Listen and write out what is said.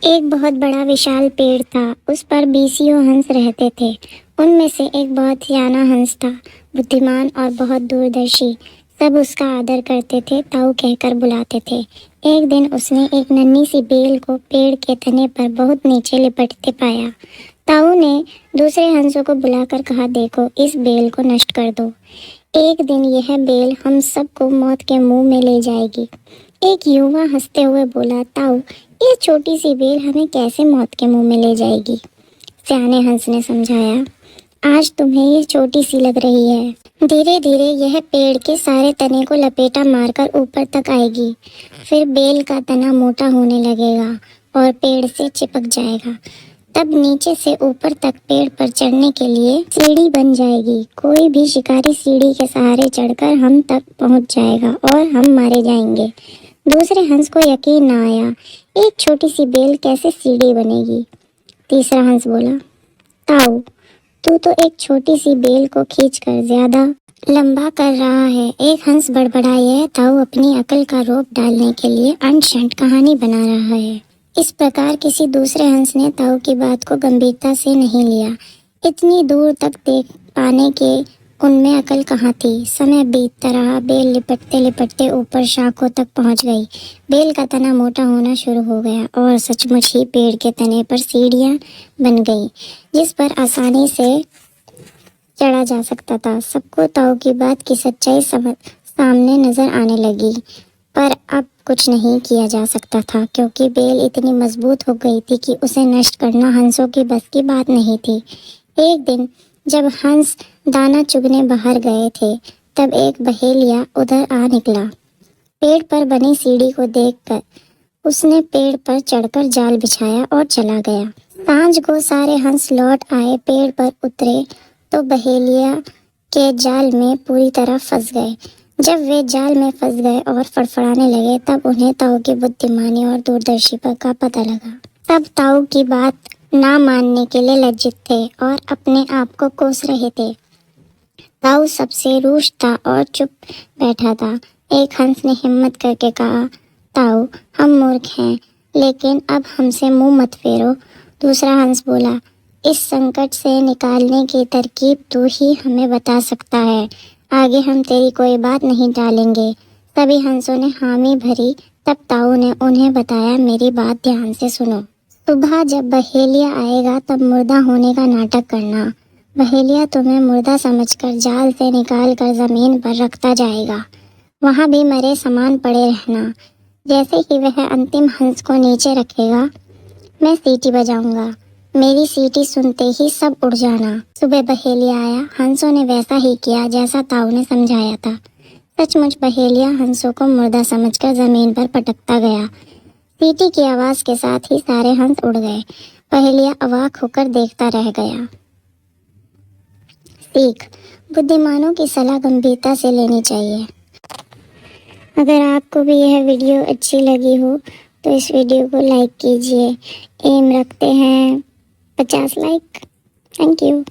एक बहुत बड़ा विशाल पेड़ था। उस पर बीसियों हंस रहते थे। उनमें से एक बहुत सियाना हंस था, बुद्धिमान और बहुत दूरदर्शी। सब उसका आदर करते थे, ताऊ कहकर बुलाते थे। एक दिन उसने एक नन्ही सी बेल को पेड़ के तने पर बहुत नीचे लिपटते पाया। ताऊ ने दूसरे हंसों को बुलाकर कहा, देखो, इस बेल को नष्ट कर दो। एक दिन यह बेल हम सबको मौत के मुंह में ले जाएगी। एक युवा हंसते हुए बोला, ताऊ, ये छोटी सी बेल हमें कैसे मौत के मुंह में ले जाएगी? सियाने हंस ने समझाया, आज तुम्हें ये छोटी सी लग रही है, धीरे धीरे यह पेड़ के सारे तने को लपेटा मारकर ऊपर तक आएगी। फिर बेल का तना मोटा होने लगेगा और पेड़ से चिपक जाएगा। तब नीचे से ऊपर तक पेड़ पर चढ़ने के लिए सीढ़ी बन जाएगी। कोई भी शिकारी सीढ़ी के सहारे चढ़कर हम तक पहुंच जाएगा और हम मारे जाएंगे। दूसरे हंस को यकीन ना आया, एक छोटी सी बेल कैसे सीढ़ी बनेगी? तीसरा हंस बोला, ताऊ, तू तो एक छोटी सी बेल को खींचकर ज्यादा लंबा कर रहा है। एक हंस बड़बड़ाया, ताऊ अपनी अकल का रोप डालने के लिए अंट-शंट कहानी बना रहा है। इस प्रकार किसी दूसरे हंस ने ताऊ की बात को गंभीरता से नहीं लिया। इतनी दूर तक देख पाने के उनमें अकल कहाँ थी। समय बीतता रहा। बेल लिपटते लिपटते ऊपर शाखों तक पहुंच गई। बेल का तना मोटा होना शुरू हो गया और सचमुच ही पेड़ के तने पर सीढ़ियां बन गई, जिस पर आसानी से चढ़ा जा सकता था। सबको ताऊ की बात की सच्चाई सामने नजर आने लगी, पर अब कुछ नहीं किया जा सकता था, क्योंकि बेल इतनी मजबूत हो गई थी कि उसे नष्ट करना हंसों की बस की बात नहीं थी। एक दिन जब हंस दाना चुगने बाहर गए थे, तब एक बहेलिया उधर आ निकला। पेड़ पर बनी सीढ़ी को देखकर उसने पेड़ पर चढ़कर जाल बिछाया और चला गया। सांझ को सारे हंस लौट आए। पेड़ पर उतरे तो बहेलिया के जाल में पूरी तरह फंस गए। जब वे जाल में फंस गए और फड़फड़ाने लगे, तब उन्हें ताऊ की बुद्धिमानी और दूरदर्शी का पता लगा। सब ताऊ की बात ना मानने के लिए लज्जित थे और अपने आप को कोस रहे थे। ताऊ सबसे रूठ था और चुप बैठा था। एक हंस ने हिम्मत करके कहा, ताऊ, हम मूर्ख हैं, लेकिन अब हमसे मुंह मत फेरो। दूसरा हंस बोला, इस संकट से निकालने की तरकीब तू ही हमें बता सकता है। आगे हम तेरी कोई बात नहीं टालेंगे। सभी हंसों ने हामी भरी। तब ताऊ ने उन्हें बताया, मेरी बात ध्यान से सुनो। सुबह जब बहेलिया आएगा, तब मुर्दा होने का नाटक करना। बहेलिया तुम्हें मुर्दा समझकर जाल से निकाल कर जमीन पर रखता जाएगा। वहाँ भी मरे समान पड़े रहना। जैसे ही वह अंतिम हंस को नीचे रखेगा, मैं सीटी बजाऊंगा। मेरी सीटी सुनते ही सब उड़ जाना। सुबह बहेलिया आया। हंसों ने वैसा ही किया जैसा ताऊ ने समझाया था। सचमुच बहेलिया हंसों को मुर्दा समझकर जमीन पर पटकता गया। सीटी की आवाज के साथ ही सारे हंस उड़ गए। बहेलिया अवाक होकर देखता रह गया। सीख: बुद्धिमानों की सलाह गंभीरता से लेनी चाहिए। अगर आपको भी यह वीडियो अच्छी लगी हो तो इस वीडियो को लाइक कीजिए। एम रखते हैं 50 लाइक। Thank you.